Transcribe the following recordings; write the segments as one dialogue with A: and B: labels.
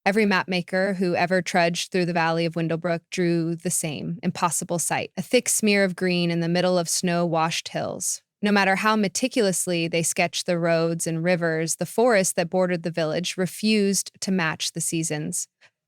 A: Every mapmaker who ever trudged through the valley of Windlebrook drew the same impossible sight, a thick smear of green in the middle of snow-washed hills. No matter how meticulously they sketched the roads and rivers, the forest that bordered the village refused to match the seasons.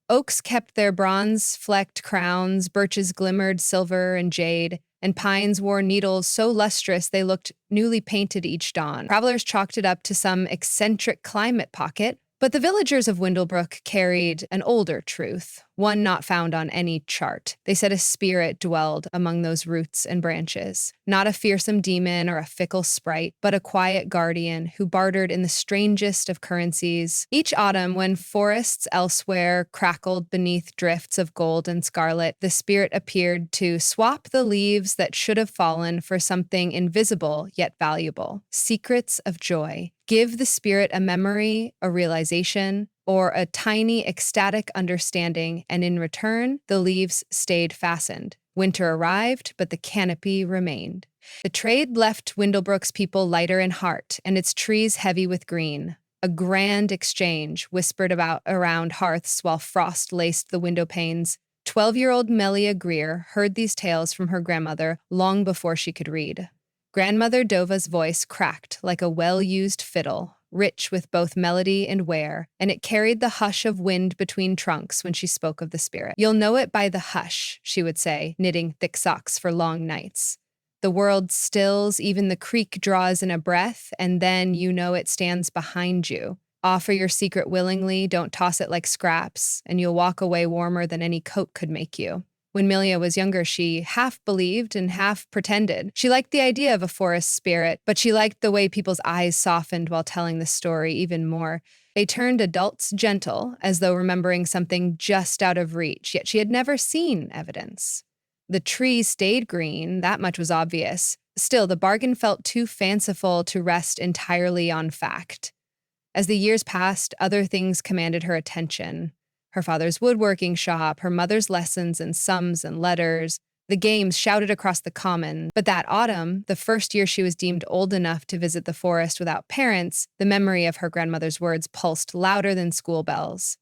A: Oaks kept their bronze-flecked crowns, birches glimmered silver and jade, and pines wore needles so lustrous they looked newly painted each dawn. Travelers chalked it up to some eccentric climate pocket, but the villagers of Windlebrook carried an older truth, one not found on any chart. They said a spirit dwelled among those roots and branches, not a fearsome demon or a fickle sprite, but a quiet guardian who bartered in the strangest of currencies. Each autumn, when forests elsewhere crackled beneath drifts of gold and scarlet, the spirit appeared to swap the leaves that should have fallen for something invisible yet valuable. Secrets of joy. Give the spirit a memory, a realization, or a tiny ecstatic understanding, and in return, the leaves stayed fastened. Winter arrived, but the canopy remained. The trade left Windlebrook's people lighter in heart, and its trees heavy with green. A grand exchange whispered about around hearths while frost laced the window panes. 12-year-old Melia Greer heard these tales from her grandmother long before she could read. Grandmother Dova's voice cracked like a well-used fiddle, rich with both melody and wear, and it carried the hush of wind between trunks when she spoke of the spirit. "You'll know it by the hush," she would say, knitting thick socks for long nights. "The world stills, even the creek draws in a breath, and then you know it stands behind you. Offer your secret willingly, don't toss it like scraps, and you'll walk away warmer than any coat could make you." When Milia was younger, she half believed and half pretended. She liked the idea of a forest spirit, but she liked the way people's eyes softened while telling the story even more. They turned adults gentle, as though remembering something just out of reach, yet she had never seen evidence. The trees stayed green, that much was obvious. Still, the bargain felt too fanciful to rest entirely on fact. As the years passed, other things commanded her attention. Her father's woodworking shop, her mother's lessons in sums and letters, the games shouted across the common. But that autumn, the first year she was deemed old enough to visit the forest without parents, the memory of her grandmother's words pulsed louder than school bells.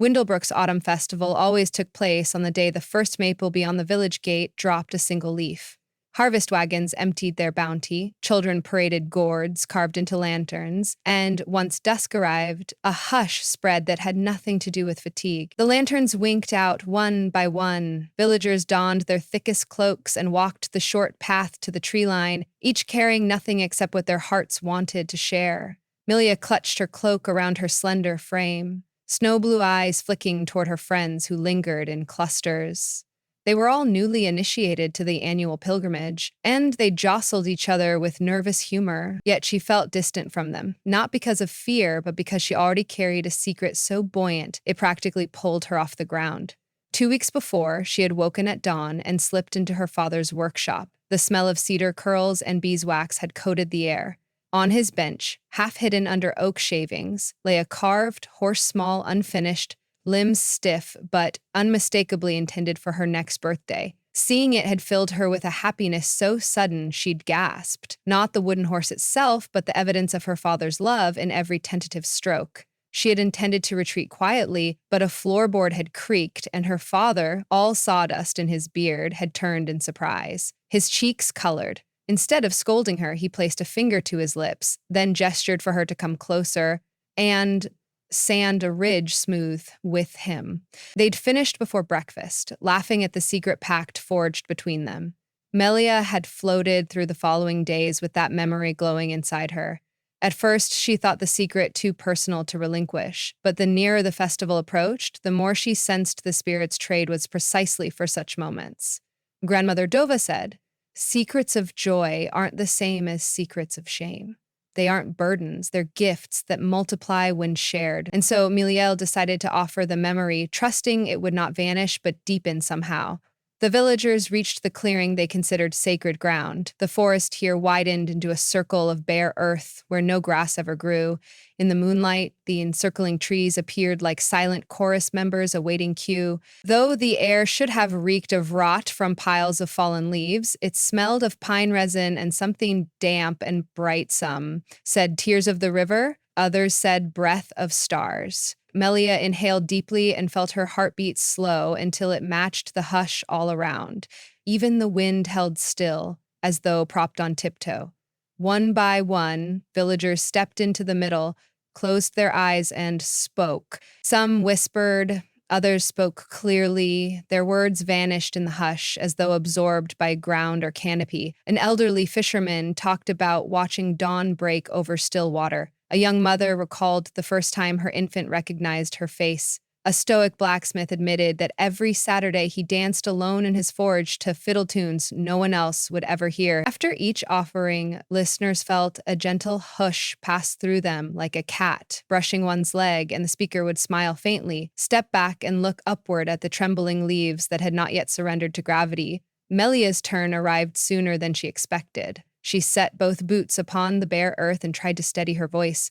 A: Windlebrook's autumn festival always took place on the day the first maple beyond the village gate dropped a single leaf. Harvest wagons emptied their bounty, children paraded gourds carved into lanterns, and once dusk arrived, a hush spread that had nothing to do with fatigue. The lanterns winked out one by one. Villagers donned their thickest cloaks and walked the short path to the tree line, each carrying nothing except what their hearts wanted to share. Milia clutched her cloak around her slender frame, snow-blue eyes flicking toward her friends who lingered in clusters. They were all newly initiated to the annual pilgrimage, and they jostled each other with nervous humor, yet she felt distant from them, not because of fear, but because she already carried a secret so buoyant it practically pulled her off the ground. 2 weeks before, she had woken at dawn and slipped into her father's workshop. The smell of cedar curls and beeswax had coated the air. On his bench, half hidden under oak shavings, lay a carved, horse-small, unfinished, limbs stiff, but unmistakably intended for her next birthday. Seeing it had filled her with a happiness so sudden she'd gasped. Not the wooden horse itself, but the evidence of her father's love in every tentative stroke. She had intended to retreat quietly, but a floorboard had creaked, and her father, all sawdust in his beard, had turned in surprise. His cheeks colored. Instead of scolding her, he placed a finger to his lips, then gestured for her to come closer, and sand a ridge smooth with him. They'd finished before breakfast, laughing at the secret pact forged between them. Melia had floated through the following days with that memory glowing inside her. At first, she thought the secret too personal to relinquish, but the nearer the festival approached, the more she sensed the spirit's trade was precisely for such moments. Grandmother Dova said, "Secrets of joy aren't the same as secrets of shame. They aren't burdens, they're gifts that multiply when shared." And so Miliel decided to offer the memory, trusting it would not vanish but deepen somehow. The villagers reached the clearing they considered sacred ground. The forest here widened into a circle of bare earth where no grass ever grew. In the moonlight, the encircling trees appeared like silent chorus members awaiting cue. Though the air should have reeked of rot from piles of fallen leaves, it smelled of pine resin and something damp and bright. Some said tears of the river, others said breath of stars. Melia inhaled deeply and felt her heartbeat slow until it matched the hush all around. Even the wind held still, as though propped on tiptoe. One by one, villagers stepped into the middle, closed their eyes, and spoke. Some whispered, others spoke clearly. Their words vanished in the hush, as though absorbed by ground or canopy. An elderly fisherman talked about watching dawn break over still water. A young mother recalled the first time her infant recognized her face. A stoic blacksmith admitted that every Saturday he danced alone in his forge to fiddle tunes no one else would ever hear. After each offering, listeners felt a gentle hush pass through them like a cat brushing one's leg, and the speaker would smile faintly, step back, and look upward at the trembling leaves that had not yet surrendered to gravity. Melia's turn arrived sooner than she expected. She set both boots upon the bare earth and tried to steady her voice.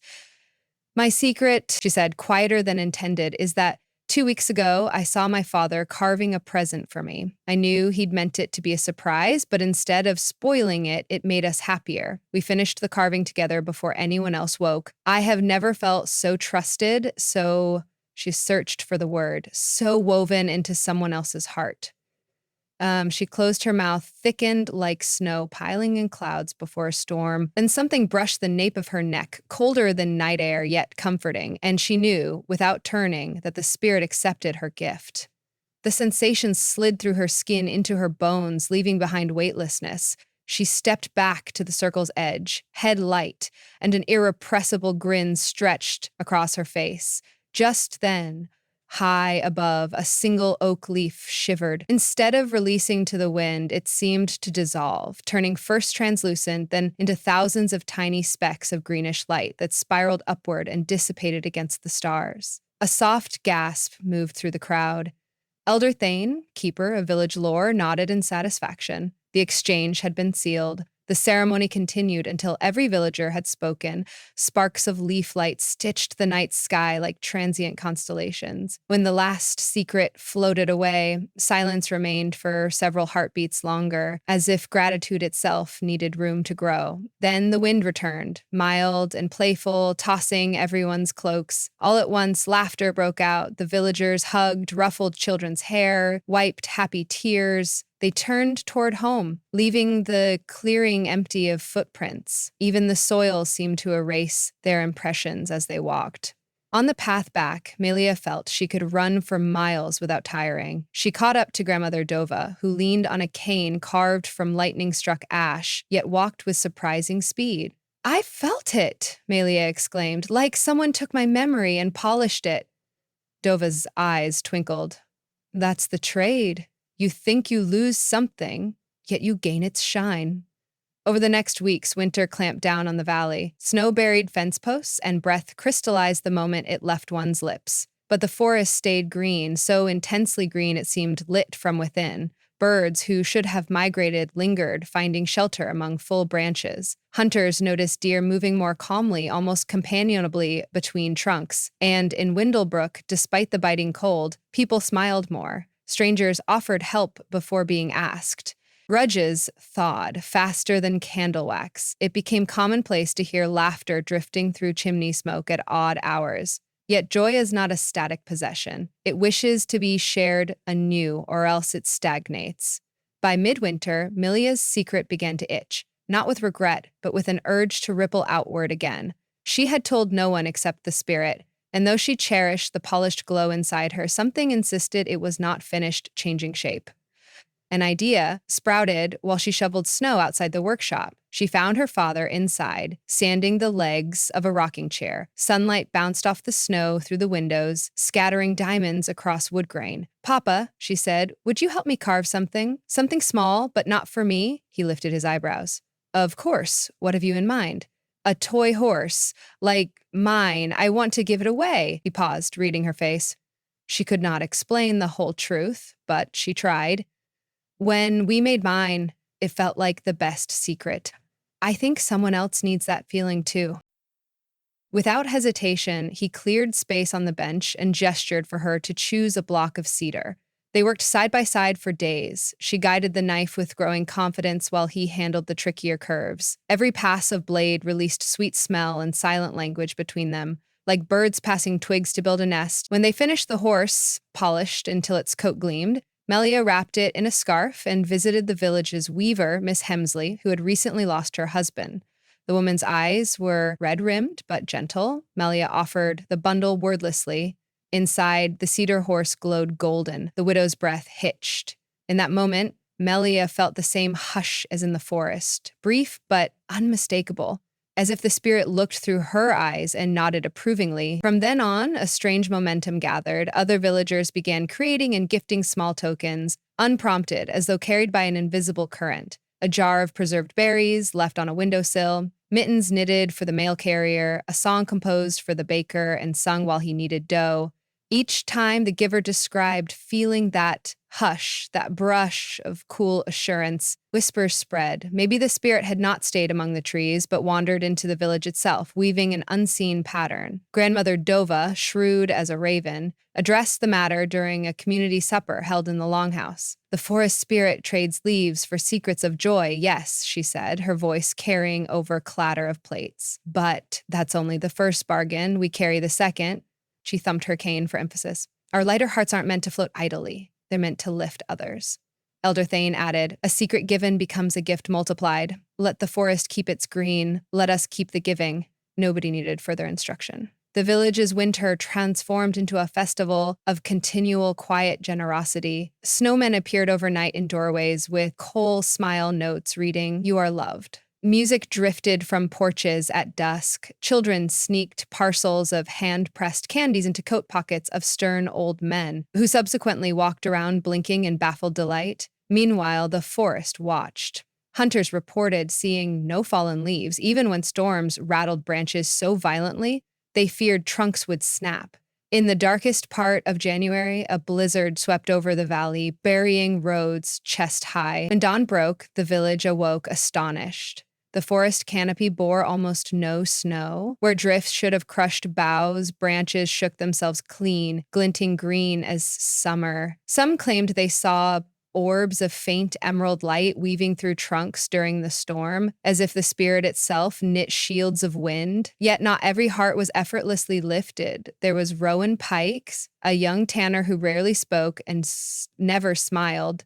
A: "My secret," she said, quieter than intended, "is that 2 weeks ago I saw my father carving a present for me. I knew he'd meant it to be a surprise, but instead of spoiling it, it made us happier. We finished the carving together before anyone else woke. I have never felt so trusted, she searched for the word, so woven into someone else's heart." She closed her mouth, thickened like snow piling in clouds before a storm. Then something brushed the nape of her neck, colder than night air, yet comforting, and she knew, without turning, that the spirit accepted her gift. The sensation slid through her skin into her bones, leaving behind weightlessness. She stepped back to the circle's edge, head light, and an irrepressible grin stretched across her face. Just then, high above, a single oak leaf shivered. Instead of releasing to the wind, it seemed to dissolve, turning first translucent, then into thousands of tiny specks of greenish light that spiraled upward and dissipated against the stars. A soft gasp moved through the crowd. Elder Thane, keeper of village lore, nodded in satisfaction. The exchange had been sealed. The ceremony continued until every villager had spoken. Sparks of leaf light stitched the night sky like transient constellations. When the last secret floated away, silence remained for several heartbeats longer, as if gratitude itself needed room to grow. Then the wind returned, mild and playful, tossing everyone's cloaks. All at once, laughter broke out. The villagers hugged, ruffled children's hair, wiped happy tears. They turned toward home, leaving the clearing empty of footprints. Even the soil seemed to erase their impressions as they walked. On the path back, Melia felt she could run for miles without tiring. She caught up to Grandmother Dova, who leaned on a cane carved from lightning-struck ash, yet walked with surprising speed. "I felt it," Melia exclaimed, "like someone took my memory and polished it." Dova's eyes twinkled. "That's the trade. You think you lose something, yet you gain its shine." Over the next weeks, winter clamped down on the valley. Snow buried fence posts, and breath crystallized the moment it left one's lips. But the forest stayed green, so intensely green it seemed lit from within. Birds who should have migrated lingered, finding shelter among full branches. Hunters noticed deer moving more calmly, almost companionably between trunks. And in Windlebrook, despite the biting cold, people smiled more. Strangers offered help before being asked. Grudges thawed faster than candle wax. It became commonplace to hear laughter drifting through chimney smoke at odd hours. Yet joy is not a static possession. It wishes to be shared anew, or else it stagnates. By midwinter, Milia's secret began to itch, not with regret, but with an urge to ripple outward again. She had told no one except the spirit, and though she cherished the polished glow inside her, something insisted it was not finished changing shape. An idea sprouted while she shoveled snow outside the workshop. She found her father inside, sanding the legs of a rocking chair. Sunlight bounced off the snow through the windows, scattering diamonds across wood grain. "Papa," she said, "would you help me carve something? Something small, but not for me?" He lifted his eyebrows. "Of course. What have you in mind?" "A toy horse. Like mine. I want to give it away." He paused, reading her face. She could not explain the whole truth, but she tried. "When we made mine, it felt like the best secret. I think someone else needs that feeling too." Without hesitation, he cleared space on the bench and gestured for her to choose a block of cedar. They worked side by side for days. She guided the knife with growing confidence while he handled the trickier curves. Every pass of blade released sweet smell and silent language between them. like birds passing twigs to build a nest. When they finished the horse, polished until its coat gleamed, Melia wrapped it in a scarf and visited the village's weaver, Miss Hemsley, who had recently lost her husband. The woman's eyes were red-rimmed but gentle. Melia offered the bundle wordlessly. Inside, the cedar horse glowed golden. The widow's breath hitched. In that moment, Melia felt the same hush as in the forest, brief but unmistakable, as if the spirit looked through her eyes and nodded approvingly. From then on, a strange momentum gathered. Other villagers began creating and gifting small tokens, unprompted, as though carried by an invisible current. A jar of preserved berries left on a windowsill, mittens knitted for the mail carrier, a song composed for the baker and sung while he kneaded dough. Each time the giver described feeling that hush, that brush of cool assurance, whispers spread. Maybe the spirit had not stayed among the trees, but wandered into the village itself, weaving an unseen pattern. Grandmother Dova, shrewd as a raven, addressed the matter during a community supper held in the longhouse. The forest spirit trades leaves for secrets of joy, yes, she said, her voice carrying over clatter of plates. But that's only the first bargain. We carry the second. She thumped her cane for emphasis. Our lighter hearts aren't meant to float idly. They're meant to lift others. Elder Thane added, a secret given becomes a gift multiplied. Let the forest keep its green. Let us keep the giving. Nobody needed further instruction. The village's winter transformed into a festival of continual quiet generosity. Snowmen appeared overnight in doorways with coal smile notes reading, "You are loved." Music drifted from porches at dusk. Children sneaked parcels of hand-pressed candies into coat pockets of stern old men, who subsequently walked around blinking in baffled delight. Meanwhile, the forest watched. Hunters reported seeing no fallen leaves, even when storms rattled branches so violently they feared trunks would snap. In the darkest part of January, a blizzard swept over the valley, burying roads chest high. When dawn broke, the village awoke astonished. The forest canopy bore almost no snow. Where drifts should have crushed boughs, branches shook themselves clean, glinting green as summer. Some claimed they saw orbs of faint emerald light weaving through trunks during the storm, as if the spirit itself knit shields of wind. Yet not every heart was effortlessly lifted. There was Rowan Pikes, a young tanner who rarely spoke and never smiled.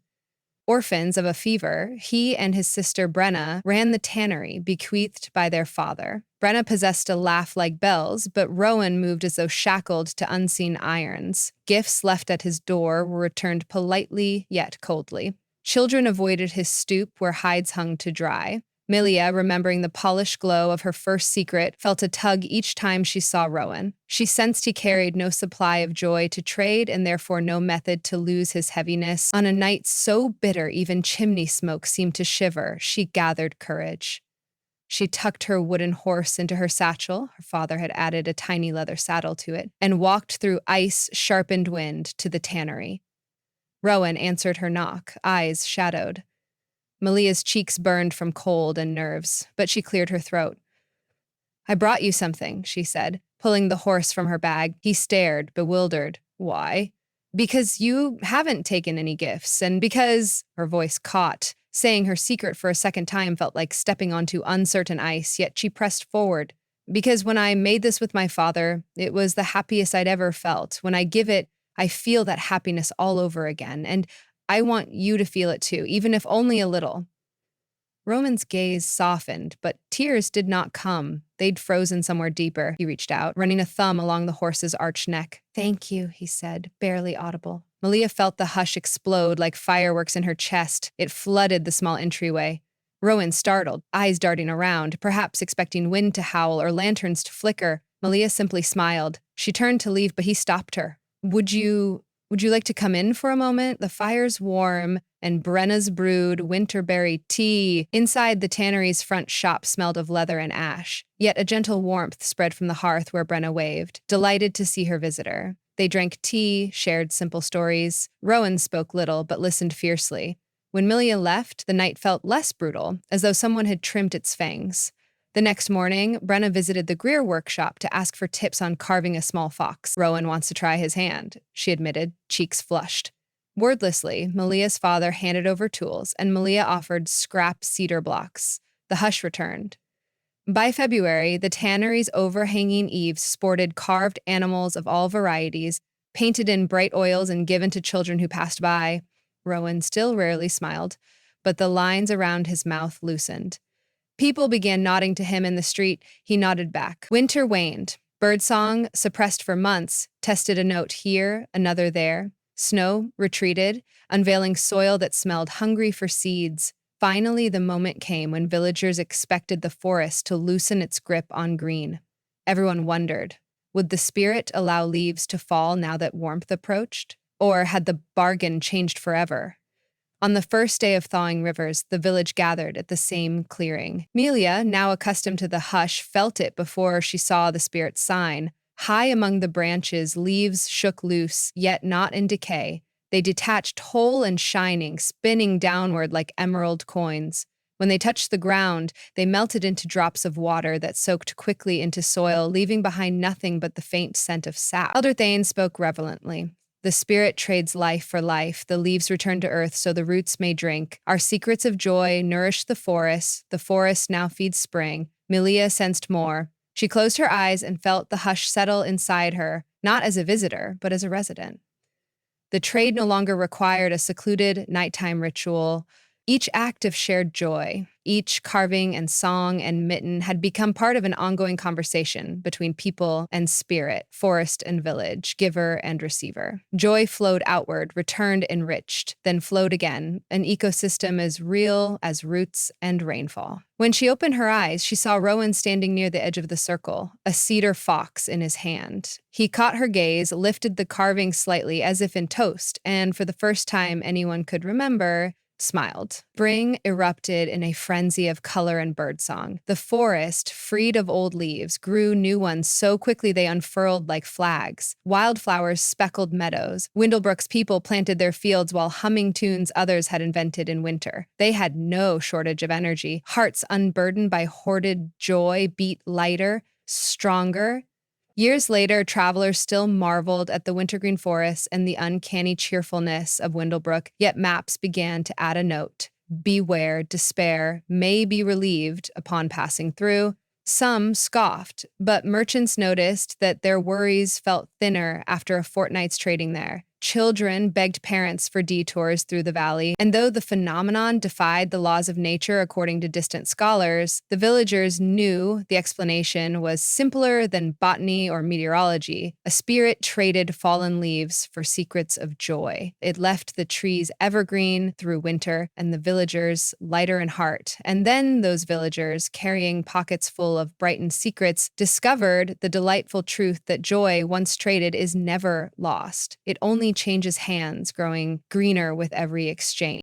A: Orphans of a fever, he and his sister Brenna ran the tannery, bequeathed by their father. Brenna possessed a laugh like bells, but Rowan moved as though shackled to unseen irons. Gifts left at his door were returned politely yet coldly. Children avoided his stoop where hides hung to dry. Melia, remembering the polished glow of her first secret, felt a tug each time she saw Rowan. She sensed he carried no supply of joy to trade and therefore no method to lose his heaviness. On a night so bitter even chimney smoke seemed to shiver, she gathered courage. She tucked her wooden horse into her satchel, her father had added a tiny leather saddle to it, and walked through ice-sharpened wind to the tannery. Rowan answered her knock, eyes shadowed. Melia's cheeks burned from cold and nerves, but she cleared her throat. I brought you something, she said, pulling the horse from her bag. He stared, bewildered. Why? Because you haven't taken any gifts, and because, her voice caught. Saying her secret for a second time felt like stepping onto uncertain ice, yet she pressed forward. Because when I made this with my father, it was the happiest I'd ever felt. When I give it, I feel that happiness all over again, and I want you to feel it too, even if only a little. Roman's gaze softened, but tears did not come. They'd frozen somewhere deeper. He reached out, running a thumb along the horse's arched neck. Thank you, he said, barely audible. Melia felt the hush explode like fireworks in her chest. It flooded the small entryway. Rowan startled, eyes darting around, perhaps expecting wind to howl or lanterns to flicker. Melia simply smiled. She turned to leave, but he stopped her. Would you like to come in for a moment? The fire's warm, and Brenna's brewed winterberry tea. Inside, the tannery's front shop smelled of leather and ash. Yet a gentle warmth spread from the hearth where Brenna waved, delighted to see her visitor. They drank tea, shared simple stories. Rowan spoke little, but listened fiercely. When Melia left, the night felt less brutal, as though someone had trimmed its fangs. The next morning, Brenna visited the Greer workshop to ask for tips on carving a small fox. Rowan wants to try his hand, she admitted, cheeks flushed. Wordlessly, Melia's father handed over tools, and Melia offered scrap cedar blocks. The hush returned. By February, the tannery's overhanging eaves sported carved animals of all varieties, painted in bright oils and given to children who passed by. Rowan still rarely smiled, but the lines around his mouth loosened. People began nodding to him in the street. He nodded back. Winter waned. Birdsong, suppressed for months, tested a note here, another there. Snow retreated, unveiling soil that smelled hungry for seeds. Finally, the moment came when villagers expected the forest to loosen its grip on green. Everyone wondered, would the spirit allow leaves to fall now that warmth approached? Or had the bargain changed forever? On the first day of thawing rivers, the village gathered at the same clearing. Melia, now accustomed to the hush, felt it before she saw the spirit's sign. High among the branches, leaves shook loose, yet not in decay. They detached whole and shining, spinning downward like emerald coins. When they touched the ground, they melted into drops of water that soaked quickly into soil, leaving behind nothing but the faint scent of sap. Elder Thane spoke reverently. The spirit trades life for life. The leaves return to earth so the roots may drink. Our secrets of joy nourish the forest. The forest now feeds spring. Melia sensed more. She closed her eyes and felt the hush settle inside her, not as a visitor, but as a resident. The trade no longer required a secluded nighttime ritual. Each act of shared joy, each carving and song and mitten had become part of an ongoing conversation between people and spirit, forest and village, giver and receiver. Joy flowed outward, returned enriched, then flowed again, an ecosystem as real as roots and rainfall. When she opened her eyes, she saw Rowan standing near the edge of the circle, a cedar fox in his hand. He caught her gaze, lifted the carving slightly as if in toast, and for the first time anyone could remember, smiled. Spring erupted in a frenzy of color and birdsong. The forest, freed of old leaves, grew new ones so quickly they unfurled like flags. Wildflowers speckled meadows. Windlebrook's people planted their fields while humming tunes others had invented in winter. They had no shortage of energy. Hearts unburdened by hoarded joy beat lighter, stronger. Years later, travelers still marveled at the wintergreen forest and the uncanny cheerfulness of Windlebrook, yet maps began to add a note. Beware, despair may be relieved upon passing through. Some scoffed, but merchants noticed that their worries felt thinner after a fortnight's trading there. Children begged parents for detours through the valley, and though the phenomenon defied the laws of nature according to distant scholars, the villagers knew the explanation was simpler than botany or meteorology. A spirit traded fallen leaves for secrets of joy. It left the trees evergreen through winter, and the villagers lighter in heart. And then those villagers, carrying pockets full of brightened secrets, discovered the delightful truth that joy, once traded, is never lost. It only changes hands, growing greener with every exchange.